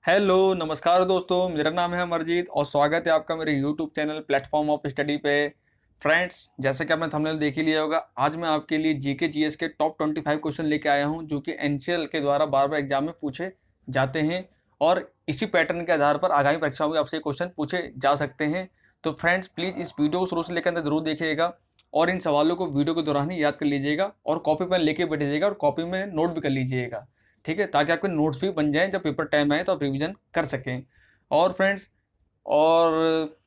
Hello नमस्कार दोस्तों, मेरा नाम है अमरजीत और स्वागत है आपका मेरे YouTube channel platform of study पे। फ्रेंड्स, जैसे कि आपने थंबनेल देख ही लिया होगा, आज मैं आपके लिए जीके जीएस के टॉप 25 क्वेश्चन लेके आया हूं जो कि एनसीएल के द्वारा बार बार एग्जाम में पूछे जाते हैं और इसी पैटर्न के आधार पर आगामी परीक्षाओं में आपसे क्वेश्चन पूछे जा सकते हैं। तो फ्रेंड्स, प्लीज़ इस वीडियो को शुरू से लेकर अंदर जरूर देखिएगा और इन सवालों को वीडियो के दौरान ही याद कर लीजिएगा और कॉपी पेन लेके बैठिएगा और कॉपी में नोट भी कर लीजिएगा। ठीक है, ताकि आपके नोट्स भी बन जाएं, जब पेपर टाइम आए तो आप रिवीजन कर सकें। और फ्रेंड्स, और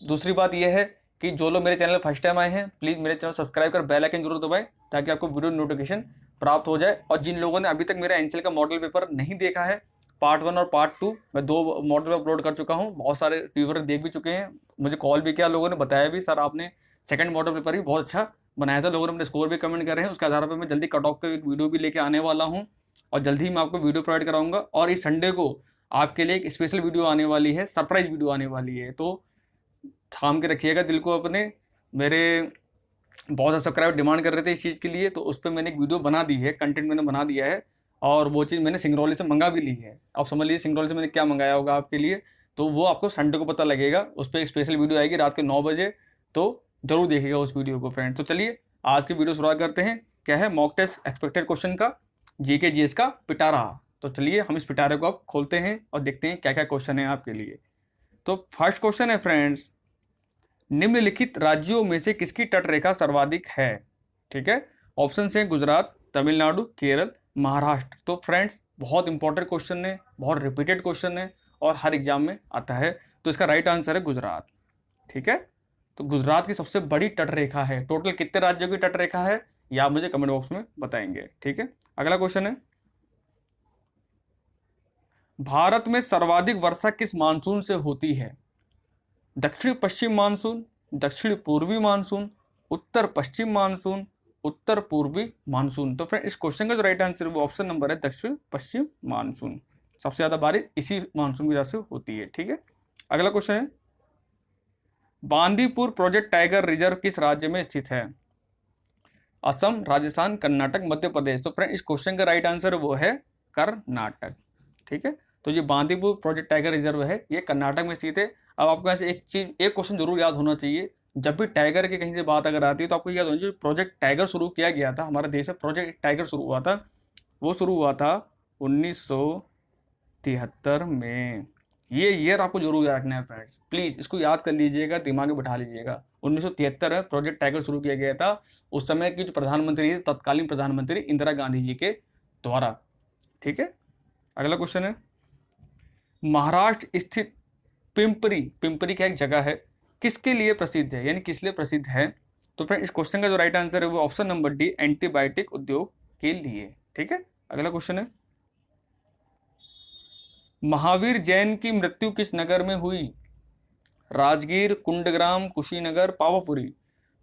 दूसरी बात यह है कि जो लोग मेरे चैनल फर्स्ट टाइम आए हैं, प्लीज़ मेरे चैनल सब्सक्राइब कर बेल आइकन जरूर दबाएं ताकि आपको वीडियो नोटिफिकेशन प्राप्त हो जाए। और जिन लोगों ने अभी तक मेरा एनसीएल का मॉडल पेपर नहीं देखा है, पार्ट 1 और पार्ट 2 मैं 2 मॉडल अपलोड कर चुका हूँ। बहुत सारे व्यूवर देख भी चुके हैं, मुझे कॉल भी किया, लोगों ने बताया भी सर आपने सेकंड मॉडल पेपर भी बहुत अच्छा बनाया था। लोगों ने अपने स्कोर भी कमेंट करे हैं, उसके आधार पर मैं जल्दी कट ऑफ के एक वीडियो भी लेके आने वाला हूँ और जल्दी ही मैं आपको वीडियो प्रोवाइड कराऊंगा। और इस संडे को आपके लिए एक स्पेशल वीडियो आने वाली है, सरप्राइज वीडियो आने वाली है, तो थाम के रखिएगा दिल को अपने। मेरे बहुत सारे सब्सक्राइबर डिमांड कर रहे थे इस चीज़ के लिए, तो उस पर मैंने एक वीडियो बना दी है, कंटेंट मैंने बना दिया है और वो चीज़ मैंने सिंगरौली से मंगा भी ली है। आप समझ लीजिए सिंगरौली से मैंने क्या मंगाया होगा आपके लिए, तो वो आपको संडे को पता लगेगा। उस पर एक स्पेशल वीडियो आएगी रात के 9 बजे, तो जरूर देखिएगा उस वीडियो को फ्रेंड। तो चलिए आज की वीडियो शुरुआत करते हैं। क्या है, मॉक टेस्ट एक्सपेक्टेड क्वेश्चन का जीके जीएस का पिटारा। तो चलिए हम इस पिटारे को अब खोलते हैं और देखते हैं क्या क्या क्वेश्चन है आपके लिए। तो फर्स्ट क्वेश्चन है फ्रेंड्स, निम्नलिखित राज्यों में से किसकी तट रेखा सर्वाधिक है? ठीक है, ऑप्शन है गुजरात, तमिलनाडु, केरल, महाराष्ट्र। तो फ्रेंड्स, बहुत इंपॉर्टेंट क्वेश्चन है, बहुत रिपीटेड क्वेश्चन है और हर एग्जाम में आता है। तो इसका राइट आंसर है गुजरात। ठीक है, तो गुजरात की सबसे बड़ी तट रेखा है। टोटल कितने राज्यों की तट रेखा है या आप मुझे कमेंट बॉक्स में बताएंगे। ठीक है, अगला क्वेश्चन है, भारत में सर्वाधिक वर्षा किस मानसून से होती है? दक्षिण पश्चिम मानसून, दक्षिण पूर्वी मानसून, उत्तर पश्चिम मानसून, उत्तर पूर्वी मानसून। तो फ्रेंड, इस क्वेश्चन का जो राइट आंसर है वो ऑप्शन नंबर है दक्षिण पश्चिम मानसून। सबसे ज्यादा बारिश इसी मानसून की वजह से होती है। ठीक है, अगला क्वेश्चन है, बांदीपुर प्रोजेक्ट टाइगर रिजर्व किस राज्य में स्थित है? असम, राजस्थान, कर्नाटक, मध्य प्रदेश। तो फ्रेंड, इस क्वेश्चन का राइट आंसर वो है कर्नाटक। ठीक है, तो ये बांदीपुर प्रोजेक्ट टाइगर रिजर्व है, ये कर्नाटक में स्थित है। अब आपको ऐसे एक चीज, एक क्वेश्चन जरूर याद होना चाहिए, जब भी टाइगर की कहीं से बात अगर आती है तो आपको याद होना चाहिए प्रोजेक्ट टाइगर शुरू किया गया था हमारे देश में। प्रोजेक्ट टाइगर शुरू हुआ था, वो शुरू हुआ था 1973 में। ये ईयर आपको जरूर याद रखना है फ्रेंड्स, प्लीज इसको याद कर लीजिएगा, दिमाग में बैठा लीजिएगा। 1973 में प्रोजेक्ट टाइगर शुरू किया गया था, उस समय की जो प्रधानमंत्री थी, तत्कालीन प्रधानमंत्री इंदिरा गांधी जी के द्वारा। ठीक है, अगला क्वेश्चन है, महाराष्ट्र स्थित पिंपरी, पिंपरी क्या एक जगह है, किसके लिए प्रसिद्ध है, यानी किस लिए प्रसिद्ध है? तो फ्रेंड, इस क्वेश्चन का जो राइट आंसर है वो ऑप्शन नंबर डी, एंटीबायोटिक उद्योग के लिए। ठीक है, अगला क्वेश्चन है, महावीर जैन की मृत्यु किस नगर में हुई? राजगीर, कुंडग्राम, कुशीनगर, पावापुरी।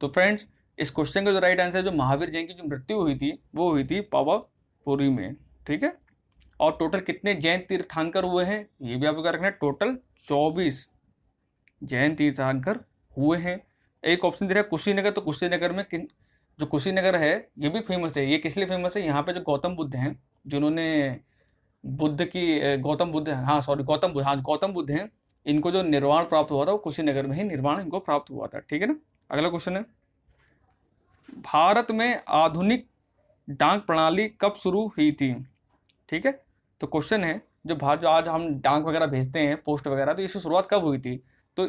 तो फ्रेंड्स, इस क्वेश्चन का जो राइट आंसर है, जो महावीर जैन की जो मृत्यु हुई थी वो हुई थी पावापुरी में। ठीक है, और टोटल कितने जैन तीर्थंकर हुए हैं ये भी आपको रखना है, टोटल 24 जैन तीर्थंकर हुए हैं। एक ऑप्शन दे रहा है कुशीनगर, तो कुशीनगर में जो कुशीनगर है ये भी फेमस है। ये किस लिए फेमस है? यहाँ पे जो गौतम बुद्ध हैं, जिन्होंने बुद्ध की गौतम बुद्ध, हाँ सॉरी गौतम बुद्ध, हाँ गौतम बुद्ध हैं, इनको जो निर्वाण प्राप्त हुआ था वो कुशीनगर में ही निर्वाण इनको प्राप्त हुआ था। ठीक है ना, अगला क्वेश्चन है, भारत में आधुनिक डाक प्रणाली कब शुरू हुई थी? ठीक है, तो क्वेश्चन है, जो आज हम डाक वगैरह भेजते हैं, पोस्ट वगैरह, तो इसकी शुरुआत कब हुई थी? तो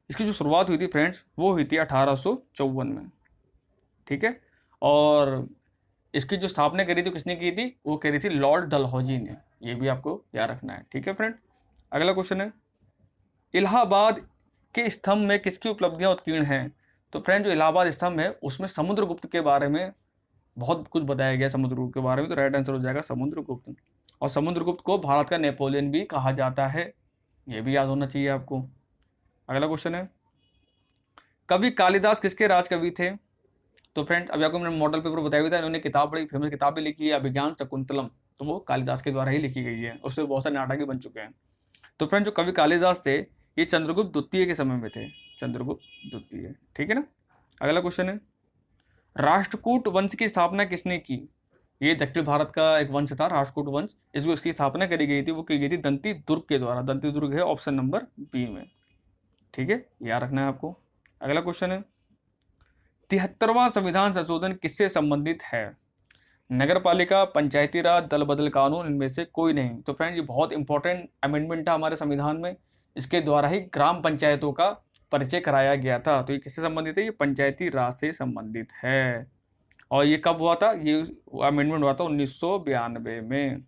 इसकी जो शुरुआत हुई थी फ्रेंड्स वो हुई थी 1854 में। ठीक है, और इसकी जो स्थापना करी थी किसने की थी? वो करी थी लॉर्ड डलहौजी ने। ये भी आपको याद रखना है। ठीक है फ्रेंड, अगला क्वेश्चन है, इलाहाबाद के स्तंभ में किसकी उपलब्धियां उत्कीर्ण हैं? तो फ्रेंड, जो इलाहाबाद स्तंभ है उसमें समुद्रगुप्त के बारे में बहुत कुछ बताया गया, समुद्रगुप्त के बारे में। तो राइट आंसर हो जाएगा समुद्रगुप्त। और समुद्रगुप्त को भारत का नेपोलियन भी कहा जाता है, ये भी याद होना चाहिए आपको। अगला क्वेश्चन है, कवि कालिदास किसके राजकवि थे? तो फ्रेंड्स, अभी आपको मैंने मॉडल पेपर बताया हुआ था, इन्होंने किताब, बड़ी फेमस किताब भी लिखी है, अभिज्ञान शकुंतलम। तो वो कालिदास के द्वारा ही लिखी गई है, उससे बहुत सारे नाटक भी बन चुके हैं। तो फ्रेंड, जो कवि कालिदास थे ये चंद्रगुप्त द्वितीय के समय में थे, चंद्रगुप्त द्वितीय। ठीक है ना, अगला क्वेश्चन है, राष्ट्रकूट वंश की स्थापना किसने की? ये दक्षिण भारत का एक वंश था, राष्ट्रकूट वंश। इसकी स्थापना करी गई थी, वो की गई थी दंती दुर्ग के द्वारा। दंती दुर्ग है ऑप्शन नंबर बी में। ठीक है, याद रखना है आपको। अगला क्वेश्चन है, 73वां संविधान संशोधन किससे संबंधित है? नगर पालिका, पंचायती राज, दल बदल कानून, इनमें से कोई नहीं। तो फ्रेंड, ये बहुत इंपॉर्टेंट अमेंडमेंट था हमारे संविधान में। इसके द्वारा ही ग्राम पंचायतों का परिचय कराया गया था। तो ये किससे संबंधित है? ये पंचायती राज से संबंधित है। और ये कब हुआ था? ये अमेंडमेंट हुआ था 1992 में।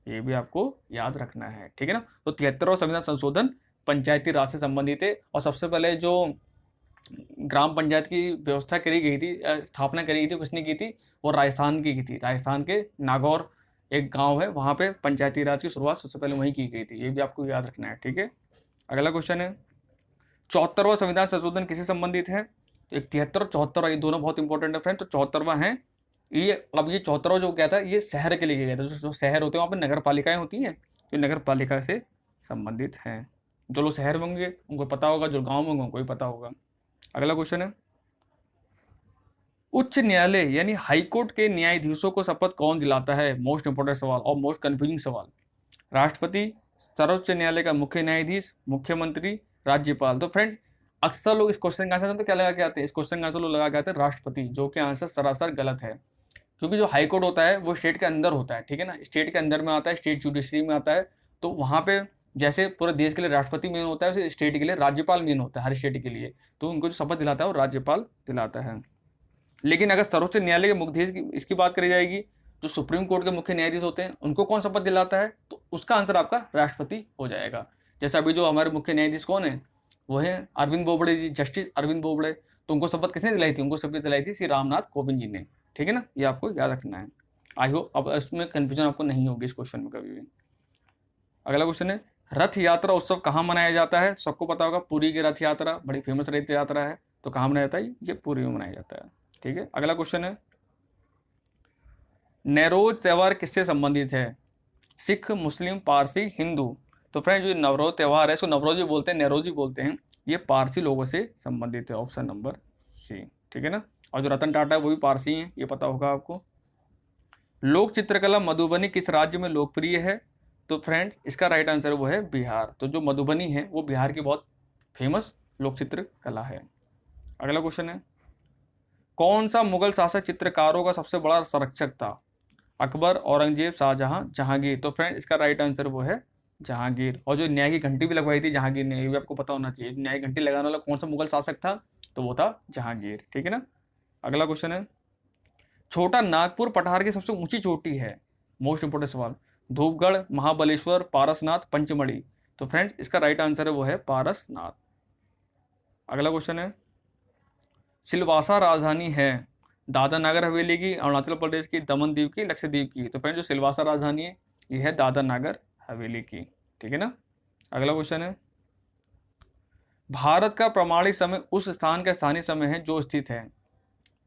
ये भी आपको याद रखना है, ठीक है ना। तो 73वां संविधान संशोधन पंचायती राज से संबंधित है। और सबसे पहले जो ग्राम पंचायत की व्यवस्था करी गई थी, स्थापना करी गई थी, किसने की थी? वो राजस्थान की थी। राजस्थान के नागौर एक गांव है, वहां पे पंचायती राज की शुरुआत सबसे पहले वहीं की गई थी। ये भी आपको याद रखना है, ठीक है। अगला क्वेश्चन है, 74वां संविधान संशोधन किससे संबंधित है? तो 73 और 74, ये दोनों बहुत इंपॉर्टेंट है फ्रेंड। तो 74वां है ये। अब ये 74वां जो क्या था, ये शहर के लिए गया था। जो शहर होते हैं वहाँ पे नगर पालिकाएं होती हैं, जो नगर पालिका से संबंधित हैं। जो लोग शहर में होंगे उनको पता होगा, जो गाँव में होंगे उनको भी पता होगा। अगला क्वेश्चन है, उच्च न्यायालय यानी हाईकोर्ट के न्यायाधीशों को शपथ कौन दिलाता है? मोस्ट इंपोर्टेंट सवाल और मोस्ट कंफ्यूजिंग सवाल। राष्ट्रपति, सर्वोच्च न्यायालय का मुख्य न्यायाधीश, मुख्यमंत्री, राज्यपाल। तो फ्रेंड्स, अक्सर लोग इस क्वेश्चन का आंसर तो क्या लगा के आते हैं? इस क्वेश्चन का आंसर लोग लगा के आते हैं राष्ट्रपति, जो कि आंसर सरासर गलत है। क्योंकि जो हाईकोर्ट होता है वो स्टेट के अंदर होता है, ठीक है ना। स्टेट के अंदर में आता है, स्टेट जुडिशरी में आता है। तो वहाँ पे जैसे पूरे देश के लिए राष्ट्रपति मेन होता है, वैसे स्टेट के लिए राज्यपाल मेन होता है, हर स्टेट के लिए। तो उनको जो शपथ दिलाता है वो राज्यपाल दिलाता है। लेकिन अगर सर्वोच्च न्यायालय के मुख्याधीश की इसकी बात करी जाएगी, जो सुप्रीम कोर्ट के मुख्य न्यायाधीश होते हैं, उनको कौन शपथ दिलाता है? तो उसका आंसर आपका राष्ट्रपति हो जाएगा। जैसे अभी जो हमारे मुख्य न्यायाधीश कौन है, वो है अरविंद बोबड़े जी, जस्टिस अरविंद बोबड़े। तो उनको शपथ किसने दिलाई थी? उनको शपथ दिलाई थी श्री रामनाथ कोविंद जी ने, ठीक है ना। ये आपको याद रखना है। आई होप अब इसमें कंफ्यूजन आपको नहीं होगी इस क्वेश्चन में कभी भी। अगला क्वेश्चन है, रथ यात्रा उत्सव कहाँ मनाया जाता है? सबको पता होगा, पुरी की रथ यात्रा बड़ी फेमस रथ यात्रा है। तो कहाँ मनाया जाता है? ये पुरी में मनाया जाता है, ठीक है। अगला क्वेश्चन है, नवरोज त्यौहार किससे संबंधित है? सिख, मुस्लिम, पारसी, हिंदू। तो फ्रेंड, जो नवरोज त्यौहार है इसको नवरोज भी बोलते हैं, नवरोज भी बोलते हैं। ये पारसी लोगों से संबंधित है, ऑप्शन नंबर सी, ठीक है ना। और जो रतन टाटा है वो भी पारसी हैं, ये पता होगा आपको। लोक चित्रकला मधुबनी किस राज्य में लोकप्रिय है? तो फ्रेंड्स, इसका राइट आंसर वो है बिहार। तो जो मधुबनी है वो बिहार की बहुत फेमस लोक चित्रकला है। अगला क्वेश्चन है, कौन सा मुगल शासक चित्रकारों का सबसे बड़ा संरक्षक था? अकबर, औरंगजेब, शाहजहां, जहांगीर। तो फ्रेंड, इसका राइट आंसर वो है जहांगीर। और जो न्याय की घंटी भी लगवाई थी जहांगीर ने, ये भी आपको पता होना चाहिए। न्याय की घंटी लगाने वाला कौन सा मुगल शासक था? तो वो था जहांगीर, ठीक है ना। अगला क्वेश्चन है, छोटा नागपुर पठार की सबसे ऊंची चोटी है? मोस्ट इंपोर्टेंट सवाल। धूपगढ़, महाबलेश्वर, पारसनाथ, पंचमढ़ी। तो फ्रेंड, इसका राइट आंसर है वो है पारसनाथ। अगला क्वेश्चन है, सिलवासा राजधानी है? दादरा नागर हवेली की, अरुणाचल प्रदेश की, दमन द्वीप की, लक्षद्वीप की। तो फ्रेंड, जो सिलवासा राजधानी है ये है दादरा नागर हवेली की, ठीक है ना। अगला क्वेश्चन है, भारत का प्रमाणिक समय उस स्थान का स्थानीय समय है जो स्थित है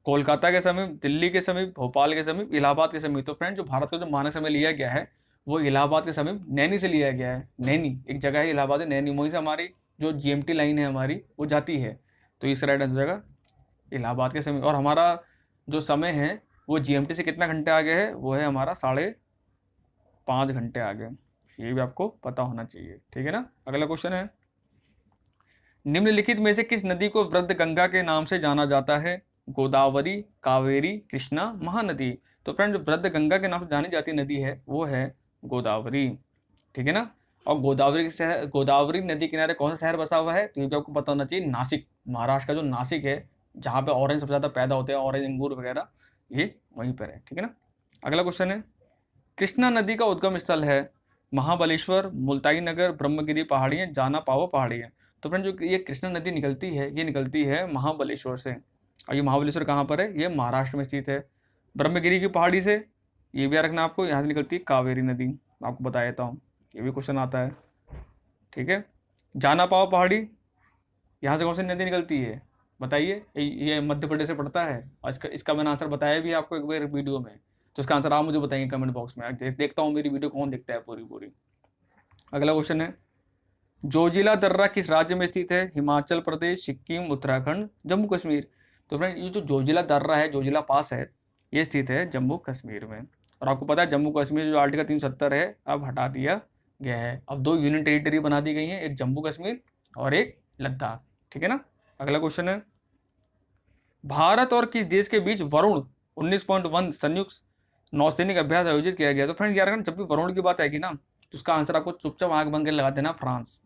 कोलकाता के समीप, दिल्ली के समीप, भोपाल के समीप, इलाहाबाद के समीप। तो फ्रेंड, जो भारत का जो मानक समय लिया गया है वो इलाहाबाद के समीप नैनी से लिया गया है। नैनी एक जगह है, इलाहाबाद है, नैनी, वहीं से हमारी जो जीएमटी लाइन है हमारी वो जाती है। तो इस राइट आंसर जाएगा इलाहाबाद के समीप। और हमारा जो समय है वो जीएमटी से कितना घंटे आगे है? वो है हमारा 5.5 घंटे आगे। ये भी आपको पता होना चाहिए, ठीक है ना। अगला क्वेश्चन है, निम्नलिखित में से किस नदी को वृद्ध गंगा के नाम से जाना जाता है? गोदावरी, कावेरी, कृष्णा, महानदी। तो फ्रेंड, जो वृद्ध गंगा के नाम से जानी जाती नदी है वो है गोदावरी, ठीक है ना। और गोदावरी के शहर, गोदावरी नदी किनारे कौन सा शहर बसा हुआ है? तो ये भी आपको पता होना चाहिए, नासिक। महाराष्ट्र का जो नासिक है, जहाँ पे ऑरेंज सबसे ज़्यादा पैदा होते हैं, ऑरेंज अंगूर वगैरह, ये वहीं पर है, ठीक है ना। अगला क्वेश्चन है, कृष्णा नदी का उद्गम स्थल है? महाबलेश्वर, मुल्ताई नगर, ब्रह्मगिरी पहाड़ियाँ, जाना पावो पहाड़ियाँ। तो फ्रेंड, जो ये कृष्णा नदी निकलती है ये निकलती है महाबलेश्वर से। और ये महाबलेश्वर कहाँ पर है? ये महाराष्ट्र में स्थित है। ब्रह्मगिरी की पहाड़ी से, ये भी याद रखना आपको, यहाँ से निकलती है कावेरी नदी। आपको बता देता हूँ, ये भी क्वेश्चन आता है, ठीक है। जाना पाओ पहाड़ी, यहाँ से कौन सी नदी निकलती है बताइए? ये मध्य प्रदेश से पड़ता है। और इसका मैंने आंसर बताया भी आपको एक बार वीडियो में। तो इसका आंसर आप मुझे बताएंगे कमेंट बॉक्स में। देखता हूँ मेरी वीडियो कौन देखता है पूरी पूरी। अगला क्वेश्चन है, जोजिला दर्रा किस राज्य में स्थित है? हिमाचल प्रदेश, सिक्किम, उत्तराखंड, जम्मू कश्मीर। तो फ्रेंड, ये जो जोजिला दर्रा है, जोजिला पास है, ये स्थित है जम्मू कश्मीर में। और आपको पता है जम्मू कश्मीर जो आर्टिकल 370 है अब हटा दिया गया है। अब 2 यूनियन टेरिटरी बना दी गई हैं, एक जम्मू कश्मीर और एक लद्दाख। ठीक है ना। अगला क्वेश्चन है, भारत और किस देश के बीच वरुण 19.1 संयुक्त नौसैनिक अभ्यास आयोजित किया गया? तो फ्रेंड यार जब भी वरुण की बात आएगी ना तो उसका आंसर आपको चुपचाप आंख बंद कर लगा देना, फ्रांस।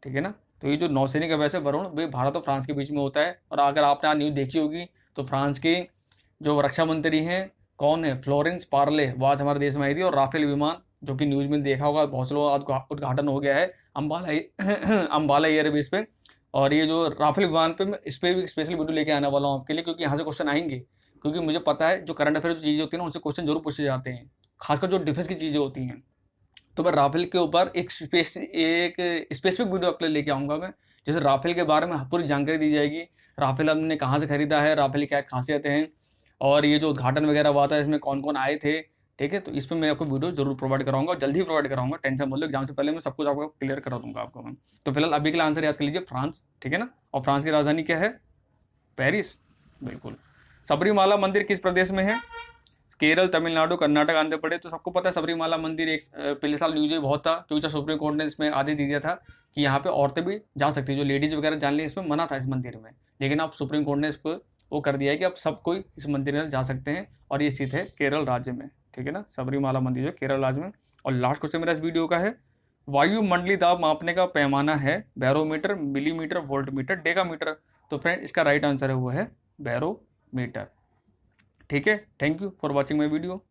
ठीक है ना। तो ये जो नौसैनिक अभ्यास है वरुण, वे भारत और फ्रांस के बीच में होता है। और अगर आपने आज न्यूज़ देखी होगी तो फ्रांस के जो रक्षा मंत्री हैं कौन है, फ्लोरेंस पार्ले, वो आज हमारे देश में आई थी। और राफेल विमान, जो कि न्यूज़ में देखा होगा, बहुत से लोग आज उद्घाटन हो गया है अम्बाला अम्बाला एयरबेस पे। और ये जो राफेल विमान पे मैं इस पर भी स्पेशल वीडियो लेके आने वाला हूँ आपके लिए, क्योंकि यहाँ से क्वेश्चन आएंगे। क्योंकि मुझे पता है जो करंट अफेयर जो चीज़ें होती हैं ना उनसे क्वेश्चन जरूर पूछे जाते हैं, खासकर जो डिफेंस की चीज़ें होती हैं। तो मैं राफेल के ऊपर एक स्पेसिफिक वीडियो आपके लिए लेके आऊँगा मैं, जैसे राफेल के बारे में पूरी जानकारी दी जाएगी। राफेल हमने कहाँ से खरीदा है, राफेल की क्या खासियतें हैं, और ये जो उद्घाटन वगैरह हुआ था इसमें कौन कौन आए थे। ठीक है, तो इस पर मैं आपको वीडियो जरूर प्रोवाइड कराऊंगा और जल्दी प्रोवाइड कराऊंगा, टेंशन मत लो, एग्जाम से पहले मैं सब कुछ आपको क्लियर करा दूंगा आपको मैं। तो फिलहाल अभी के लिए आंसर याद कर लीजिए, फ्रांस। ठीक है ना। और फ्रांस की राजधानी क्या है? पेरिस। बिल्कुल। सबरीमाला मंदिर किस प्रदेश में है? केरल, तमिलनाडु, कर्नाटक, आंध्र प्रदेश। तो सबको पता है सबरीमाला मंदिर एक पिछले साल न्यूज में बहुत था, क्योंकि सुप्रीम कोर्ट ने इसमें आदेश दे दिया था कि यहाँ पे औरतें भी जा सकती है, जो लेडीज वगैरह जाने लिए इसमें मना था इस मंदिर में। लेकिन अब सुप्रीम कोर्ट ने इस पर वो कर दिया है कि अब सब कोई इस मंदिर में जा सकते हैं। और ये स्थित है केरल राज्य में। ठीक है ना, सबरीमाला मंदिर जो केरल राज्य में। और लास्ट क्वेश्चन मेरा इस वीडियो का है, वायुमंडलीय दाब मापने का पैमाना है बैरोमीटर, मिलीमीटर, वोल्टमीटर, डेकामीटर। तो फ्रेंड इसका राइट आंसर है वो है बैरोमीटर। ठीक है, thank you for watching my video.